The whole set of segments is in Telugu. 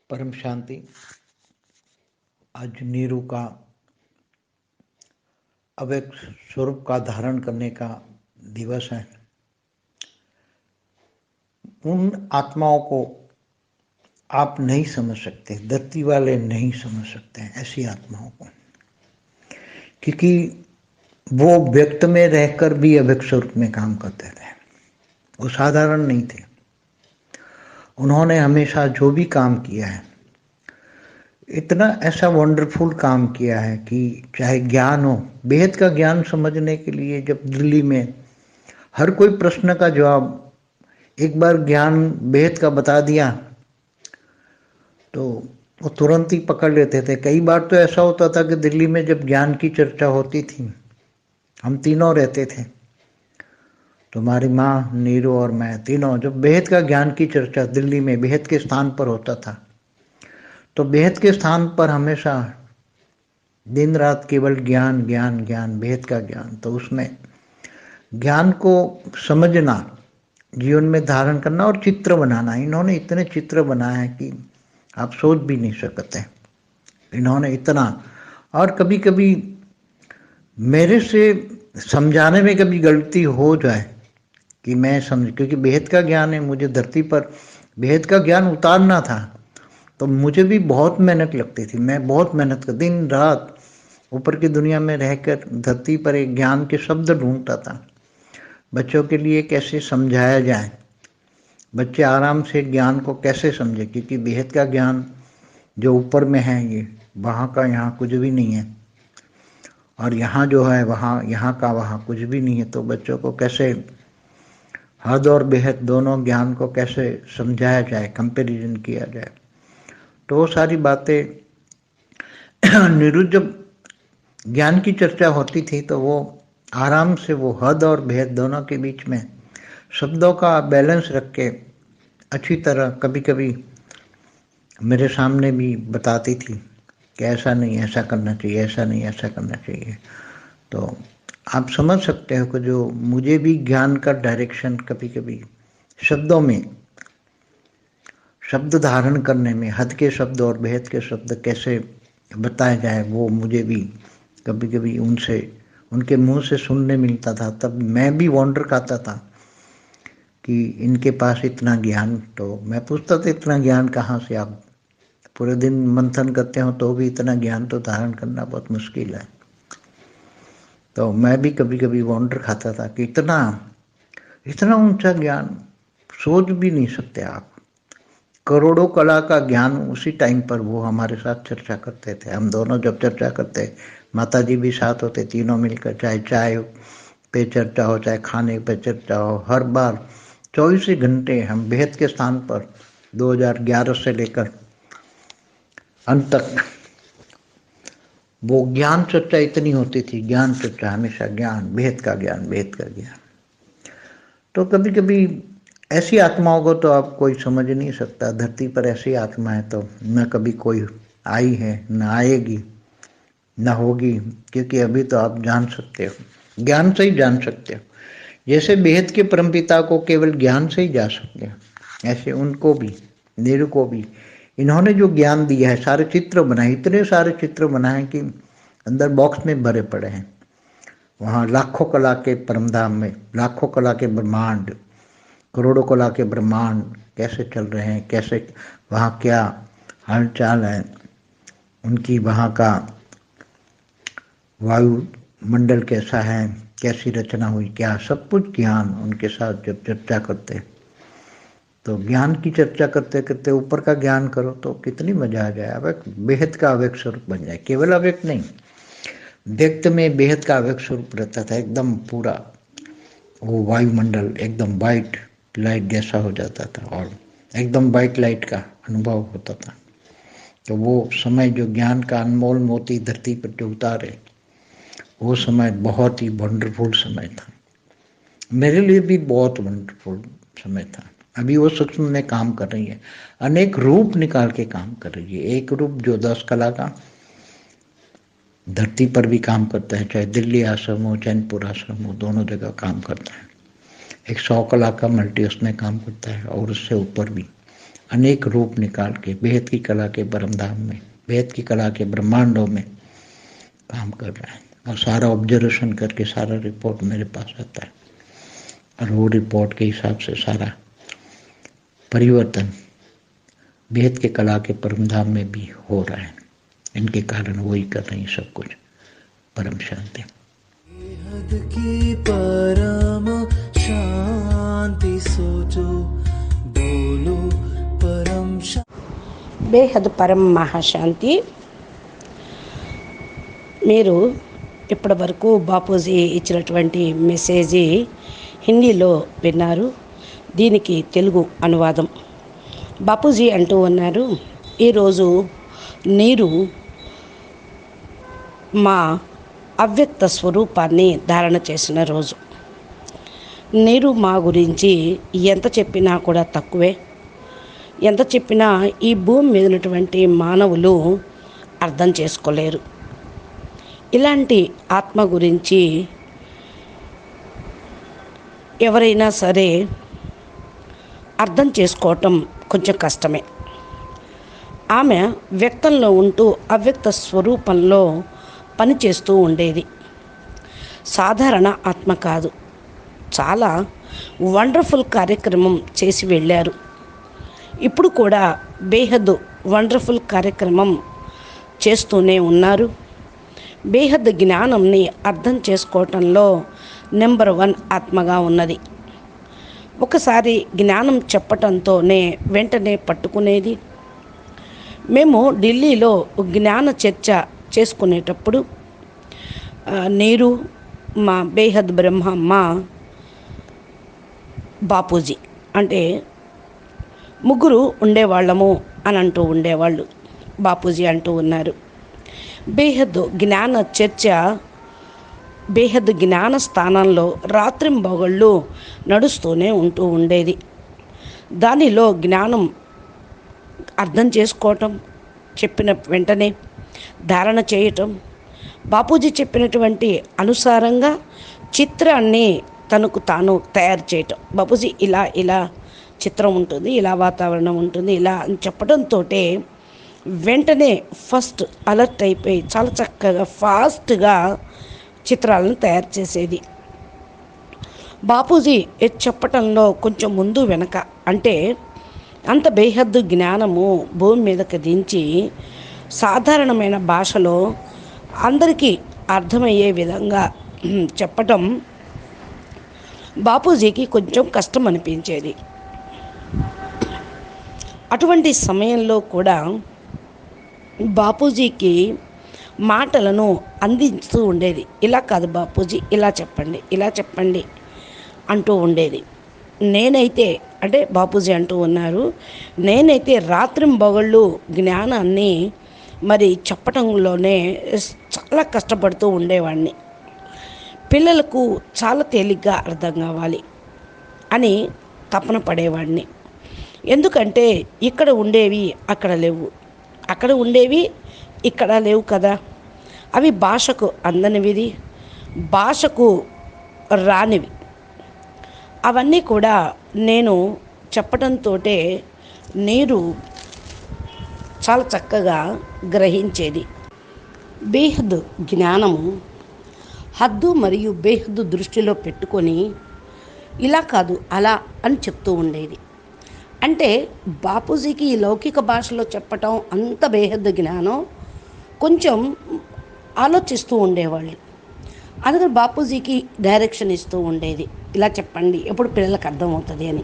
परम शांति। आज नीरू का अव्यक्त स्वरूप का धारण करने का दिवस है। उन आत्माओं को आप नहीं समझ सकते, धरती वाले नहीं समझ सकते हैं ऐसी आत्माओं को, क्योंकि वो व्यक्त में रहकर भी अव्यक्त स्वरूप में काम करते थे। वो साधारण नहीं थे। उन्होंने हमेशा जो भी काम किया है, इतना ऐसा वंडरफुल काम किया है कि चाहे ज्ञान हो, बेहद का ज्ञान समझने के लिए जब दिल्ली में हर कोई प्रश्न का जवाब एक बार ज्ञान बेहद का बता दिया तो वो तुरंत ही पकड़ लेते थे। कई बार तो ऐसा होता था कि दिल्ली में जब ज्ञान की चर्चा होती थी, हम तीनों रहते थे, तुम्हारी माँ, नीरू और मैं तीनों, जब बेहद का ज्ञान की चर्चा दिल्ली में बेहद के स्थान पर होता था तो बेहद के स्थान पर हमेशा दिन रात केवल ज्ञान ज्ञान ज्ञान, बेहद का ज्ञान। तो उसमें ज्ञान को समझना, जीवन में धारण करना और चित्र बनाना, इन्होंने इतने चित्र बनाए हैं कि आप सोच भी नहीं सकते। इन्होंने इतना, और कभी कभी मेरे से समझाने में कभी गलती हो जाए कि मैं समझ, क्योंकि बेहद का ज्ञान है, मुझे धरती पर बेहद का ज्ञान उतारना था तो मुझे भी बहुत मेहनत लगती थी। मैं बहुत मेहनत कर, दिन रात ऊपर की दुनिया में रहकर धरती पर एक ज्ञान के शब्द ढूंढता था। बच्चों के लिए कैसे समझाया जाए, बच्चे आराम से ज्ञान को कैसे समझे, क्योंकि बेहद का ज्ञान जो ऊपर में है ये वहाँ का यहाँ कुछ भी नहीं है, और यहाँ जो है वहाँ, यहाँ का वहाँ कुछ भी नहीं है। तो बच्चों को कैसे हद और बेहद दोनों ज्ञान को कैसे समझाया जाए, कंपैरिजन किया जाए, तो वो सारी बातें जब ज्ञान की चर्चा होती थी तो वो आराम से वो हद और भेद दोनों के बीच में शब्दों का बैलेंस रख के अच्छी तरह कभी कभी मेरे सामने भी बताती थी कि ऐसा नहीं, ऐसा करना चाहिए, ऐसा नहीं, ऐसा करना चाहिए। तो आप समझ सकते हो कि जो मुझे भी ज्ञान का डायरेक्शन कभी कभी शब्दों में, शब्द धारण करने में, हद के शब्द और भेद के शब्द कैसे बताया जाए, वो मुझे भी कभी कभी उनसे, उनके मुंह से सुनने मिलता था। तब मैं भी वंडर खाता था कि इनके पास इतना ज्ञान। तो मैं पूछता था इतना ज्ञान कहाँ से, आप पूरे दिन मंथन करते हो तो भी इतना ज्ञान तो धारण करना बहुत मुश्किल है। तो मैं भी कभी कभी वंडर खाता था कि इतना इतना ऊंचा ज्ञान सोच भी नहीं सकते आप। करोड़ों कला का ज्ञान उसी टाइम पर वो हमारे साथ चर्चा करते थे। हम दोनों जब चर्चा करते, माता जी भी साथ होते, तीनों मिलकर, चाहे चाय पे चर्चा हो, चाहे खाने पे चर्चा हो, हर बार 24 घंटे हम बेहद के स्थान पर 2011 से लेकर अंत तक वो ज्ञान चर्चा इतनी होती थी। ज्ञान चर्चा हमेशा ज्ञान, बेहद का ज्ञान, बेहद का ज्ञान। तो कभी कभी ऐसी आत्माओं को तो आप कोई समझ नहीं सकता। धरती पर ऐसी आत्मा है तो न कभी कोई आई है, न आएगी, न होगी, क्योंकि अभी तो आप जान सकते हो, ज्ञान से ही जान सकते हो। जैसे बेहद के परमपिता को केवल ज्ञान से ही जा सकते हो, ऐसे उनको भी, नीरू को भी इन्होंने जो ज्ञान दिया है, सारे चित्र बनाए, इतने सारे चित्र बनाए कि अंदर बॉक्स में भरे पड़े हैं। वहाँ लाखों कला के परमधाम में लाखों कला के ब्रह्मांड, करोड़ों कला के ब्रह्मांड कैसे चल रहे हैं, कैसे वहाँ क्या हालचाल है, उनकी वहाँ का वायु मंडल कैसा है, कैसी रचना हुई, क्या सब कुछ ज्ञान उनके साथ जब चर्चा करते, तो ज्ञान की चर्चा करते करते ऊपर का ज्ञान करो तो कितनी मजा आ जाए। अव्यक्त बेहद का अव्यक्त स्वरूप बन जाए, केवल अव्यक्त नहीं, व्यक्त में बेहद का अव्यक्त स्वरूप रहता था, एकदम पूरा वो वायुमंडल एकदम वाइट लाइट जैसा हो जाता था और एकदम वाइट लाइट का अनुभव होता था। तो वो समय जो ज्ञान का अनमोल मोती धरती पर जो उतारे, वो समय बहुत ही वंडरफुल समय था। मेरे लिए भी बहुत वंडरफुल समय था। अभी वो सूक्ष्म में काम कर रही है, अनेक रूप निकाल के काम कर रही है। एक रूप जो 10 कला का धरती पर भी काम करता है, चाहे दिल्ली आश्रम हो, चैनपुर आश्रम हो, दोनों जगह काम करता है। एक 100 कला का मल्टी उसमें काम करता है और उससे ऊपर भी अनेक रूप निकाल के बेहद की कला के परमधाम में, बेहद की कला के ब्रह्मांडों में काम कर रहा है। और सारा ऑब्जर्वेशन करके सारा रिपोर्ट मेरे पास आता है, और वो रिपोर्ट के हिसाब से सारा परिवर्तन बेहद के कला के परमधाम में भी हो रहा है। इनके कारण वही कर रही सब कुछ। परम शांति। बेहद की परम शांति सोचो, बोलो परम शांति। బేహద్ పరం మహాశాంతి. మీరు ఇప్పటి వరకు బాపూజీ ఇచ్చినటువంటి మెసేజీ హిందీలో విన్నారు. దీనికి తెలుగు అనువాదం. బాపూజీ అంటూ ఉన్నారు, ఈరోజు నీరు మా అవ్యక్త స్వరూపాన్ని ధారణ చేసిన రోజు. నీరు మా గురించి ఎంత చెప్పినా కూడా తక్కువే. ఎంత చెప్పినా ఈ భూమి మీద ఉన్నటువంటి మానవులు అర్థం చేసుకోలేరు. ఇలాంటి ఆత్మ గురించి ఎవరైనా సరే అర్థం చేసుకోవటం కొంచెం కష్టమే. ఆమె వ్యక్తంలో ఉంటూ అవ్యక్త స్వరూపంలో పనిచేస్తూ ఉండేది. సాధారణ ఆత్మ కాదు, చాలా వండర్ఫుల్ కార్యక్రమం చేసి వెళ్ళారు. ఇప్పుడు కూడా బేహద్ వండర్ఫుల్ కార్యక్రమం చేస్తూనే ఉన్నారు. బేహద్ జ్ఞానంని అర్థం చేసుకోవటంలో నెంబర్ 1 ఆత్మగా ఉన్నది. ఒకసారి జ్ఞానం చెప్పటంతోనే వెంటనే పట్టుకునేది. మేము ఢిల్లీలో జ్ఞాన చర్చ చేసుకునేటప్పుడు నేను, మా బేహద్ బ్రహ్మమ్మ, బాపూజీ అంటే ముగ్గురు ఉండేవాళ్ళము అని అంటూ ఉండేవాళ్ళు. బాపూజీ అంటూ ఉన్నారు, బేహద్ జ్ఞాన చర్చ, బేహద్ జ్ఞాన స్థానంలో రాత్రింబగళ్ళు నడుస్తూనే ఉంటూ ఉండేది. దానిలో జ్ఞానం అర్థం చేసుకోవటం, చెప్పిన వెంటనే ధారణ చేయటం, బాపూజీ చెప్పినటువంటి అనుసారంగా చిత్రాన్ని తనకు తాను తయారు చేయటం. బాపూజీ ఇలా ఇలా చిత్రం ఉంటుంది, ఇలా వాతావరణం ఉంటుంది, ఇలా అని చెప్పడంతో వెంటనే ఫస్ట్ అలర్ట్ అయిపోయి చాలా చక్కగా ఫాస్ట్గా చిత్రాలను తయారు చేసేది. బాపూజీ చెప్పటంలో కొంచెం ముందు వెనక అంటే అంత బేహద్దు జ్ఞానము భూమి మీదకి దించి సాధారణమైన భాషలో అందరికీ అర్థమయ్యే విధంగా చెప్పటం బాపూజీకి కొంచెం కష్టం అనిపించేది. అటువంటి సమయంలో కూడా బాపూజీకి మాటలను అందిస్తూ ఉండేది. ఇలా కాదు బాపూజీ, ఇలా చెప్పండి, ఇలా చెప్పండి అంటూ ఉండేది. నేనైతే అంటే బాపూజీ అంటూ ఉన్నారు, నేనైతే రాత్రింబగళ్ళు జ్ఞానాన్ని మరి చెప్పటంలోనే చాలా కష్టపడుతూ ఉండేవాడిని. పిల్లలకు చాలా తేలిగ్గా అర్థం కావాలి అని తపన పడేవాడిని. ఎందుకంటే ఇక్కడ ఉండేవి అక్కడ లేవు, అక్కడ ఉండేవి ఇక్కడ లేవు కదా. అవి భాషకు అందనివిది, భాషకు రానివి. అవన్నీ కూడా నేను చెప్పడంతో నీరు చాలా చక్కగా గ్రహించేది. బేహద్ జ్ఞానము హద్దు మరియు బేహద్దు దృష్టిలో పెట్టుకొని ఇలా కాదు అలా అని చెప్తూ ఉండేది. అంటే బాపూజీకి ఈ లౌకిక భాషలో చెప్పటం అంత బేహద్దు జ్ఞానం కొంచెం ఆలోచిస్తూ ఉండేవాళ్ళు. అందుకని బాపూజీకి డైరెక్షన్ ఇస్తూ ఉండేది, ఇలా చెప్పండి ఎప్పుడు పిల్లలకు అర్థమవుతుంది అని.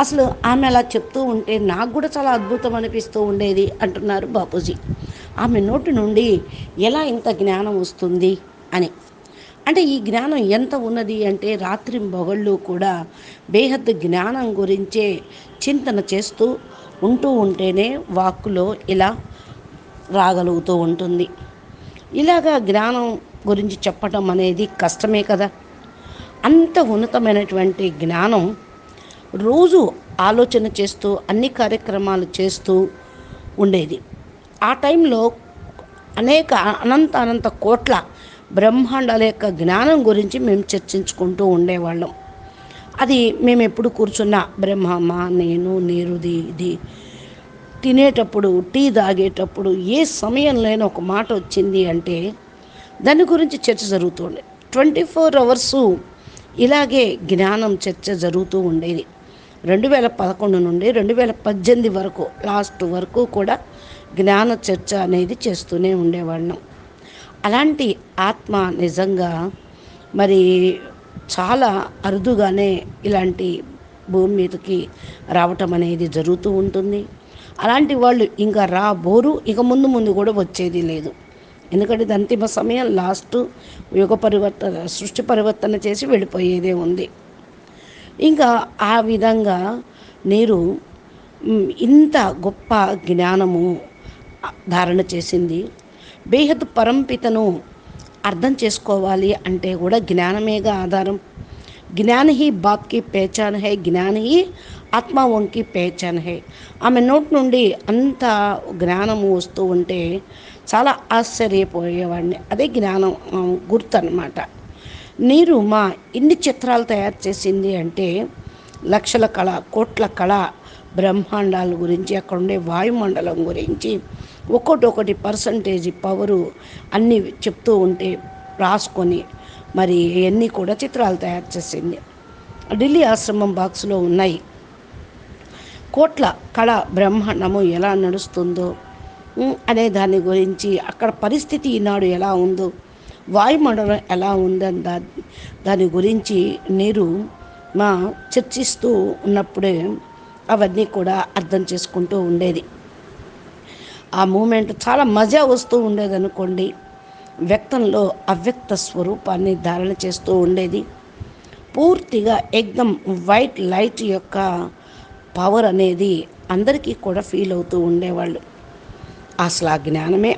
అసలు ఆమె అలా చెప్తూ ఉంటే నాకు కూడా చాలా అద్భుతం అనిపిస్తూ ఉండేది అంటున్నారు బాపూజీ. ఆమె నోటి నుండి ఎలా ఇంత జ్ఞానం వస్తుంది అని. అంటే ఈ జ్ఞానం ఎంత ఉన్నది అంటే రాత్రింబగళ్ళు కూడా బేహద్దు జ్ఞానం గురించే చింతన చేస్తూ ఉంటేనే వాక్కులో ఇలా రాగలుగుతూ ఉంటుంది. ఇలాగా జ్ఞానం గురించి చెప్పటం అనేది కష్టమే కదా. అంత ఉన్నతమైనటువంటి జ్ఞానం రోజు ఆలోచన చేస్తూ అన్ని కార్యక్రమాలు చేస్తూ ఉండేది. ఆ టైంలో అనేక అనంత కోట్ల బ్రహ్మాండాల యొక్క జ్ఞానం గురించి మేము చర్చించుకుంటూ ఉండేవాళ్ళం. అది మేము ఎప్పుడు కూర్చున్నా బ్రహ్మమ్మ నేను నీరుది ఇది తినేటప్పుడు టీ తాగేటప్పుడు ఏ సమయంలోనైనా ఒక మాట వచ్చింది అంటే దాని గురించి చర్చ జరుగుతుండే. 24 అవర్సు ఇలాగే జ్ఞానం చర్చ జరుగుతూ ఉండేది. 2011 నుండి 2018 వరకు లాస్ట్ వరకు కూడా జ్ఞాన చర్చ అనేది చేస్తూనే ఉండేవాళ్ళం. అలాంటి ఆత్మ నిజంగా మరి చాలా అరుదుగానే ఇలాంటి భూమి మీదకి రావటం అనేది జరుగుతూ ఉంటుంది. అలాంటి వాళ్ళు ఇంకా రాబోరు, ఇక ముందు ముందు కూడా వచ్చేది లేదు. ఎందుకంటే ఇది అంతిమ సమయం, లాస్ట్ యుగ పరివర్తన, సృష్టి పరివర్తన చేసి వెళ్ళిపోయేదే ఉంది. ఇంకా ఆ విధంగా నీరు ఇంత గొప్ప జ్ఞానము ధారణ చేసింది. బేహద్ పరంపితను అర్థం చేసుకోవాలి అంటే కూడా జ్ఞానమేగా ఆధారం. జ్ఞాన హీ బాత్ కి పేచాన్ హై, జ్ఞాన హీ ఆత్మ వంకి పేచాన్ హై. ఆమె నోటి నుండి అంత జ్ఞానము వస్తూ ఉంటే చాలా ఆశ్చర్యపోయేవాడిని. అదే జ్ఞానం గుర్తు అన్నమాట. నీరు మా ఇన్ని చిత్రాలు తయారు చేసింది అంటే లక్షల కళ, కోట్ల కళ, బ్రహ్మాండాల గురించి, అక్కడ ఉండే వాయుమండలం గురించి ఒక్కొక్కటి పర్సంటేజ్ పవరు అన్నీ చెప్తూ ఉంటే రాసుకొని మరి ఇవన్నీ కూడా చిత్రాలు తయారు చేసింది. ఢిల్లీ ఆశ్రమం బాక్స్లో ఉన్నాయి. కోట్ల కళ బ్రహ్మాండము ఎలా నడుస్తుందో అనే దాని గురించి, అక్కడ పరిస్థితి ఈనాడు ఎలా ఉందో, వాయుమండలం ఎలా ఉందని దాని గురించి నీరు మా చర్చిస్తూ ఉన్నప్పుడే అవన్నీ కూడా అర్థం చేసుకుంటూ ఉండేది. ఆ మూమెంట్ చాలా మజా వస్తూ ఉండేది అనుకోండి. వ్యక్తంలో అవ్యక్త స్వరూపాన్ని ధారణ చేస్తూ ఉండేది. పూర్తిగా ఎగ్దం వైట్ లైట్ యొక్క పవర్ అనేది అందరికీ కూడా ఫీల్ అవుతూ ఉండేవాళ్ళు. అసలు ఆ జ్ఞానమే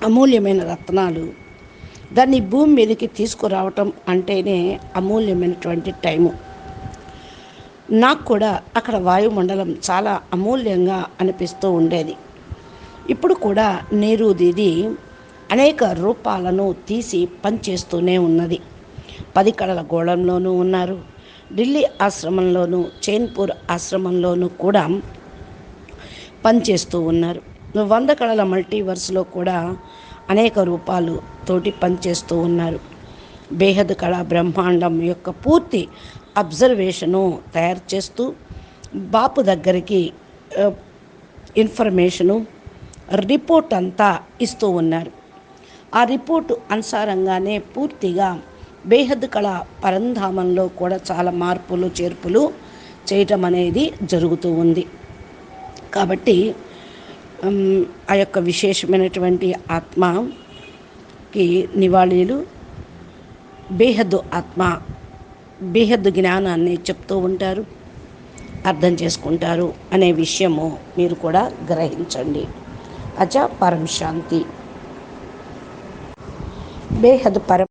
అమూల్యమైన రత్నాలు. దాన్ని భూమి మీదకి తీసుకురావటం అంటేనే అమూల్యమైనటువంటి టైము. నాకు కూడా అక్కడ వాయుమండలం చాలా అమూల్యంగా అనిపిస్తూ ఉండేది. ఇప్పుడు కూడా నీరు దీది అనేక రూపాలను తీసి పనిచేస్తూనే ఉన్నది. 10 కళల గోళంలోనూ ఉన్నారు, ఢిల్లీ ఆశ్రమంలోనూ, చైన్పూర్ ఆశ్రమంలోనూ కూడా పనిచేస్తూ ఉన్నారు. 100 కళల మల్టీవర్స్లో కూడా అనేక రూపాలు తోటి పనిచేస్తూ ఉన్నారు. బేహద్ కళ బ్రహ్మాండం యొక్క పూర్తి అబ్జర్వేషను తయారు చేస్తూ బాపు దగ్గరికి ఇన్ఫర్మేషను రిపోర్ట్ అంతా ఇస్తూ ఉన్నారు. ఆ రిపోర్టు అనుసారంగానే పూర్తిగా బేహద్ కళ పరంధామంలో కూడా చాలా మార్పులు చేర్పులు చేయటం అనేది జరుగుతూ ఉంది. కాబట్టి ఆ యొక్క విశేషమైనటువంటి ఆత్మకి నివాళీలు, బేహద్దు ఆత్మ, బేహద్దు జ్ఞానాన్ని చెప్తూ ఉంటారు, అర్థం చేసుకుంటారు అనే విషయము మీరు కూడా గ్రహించండి. అజ పరం శాంతి. బేహద్ పరం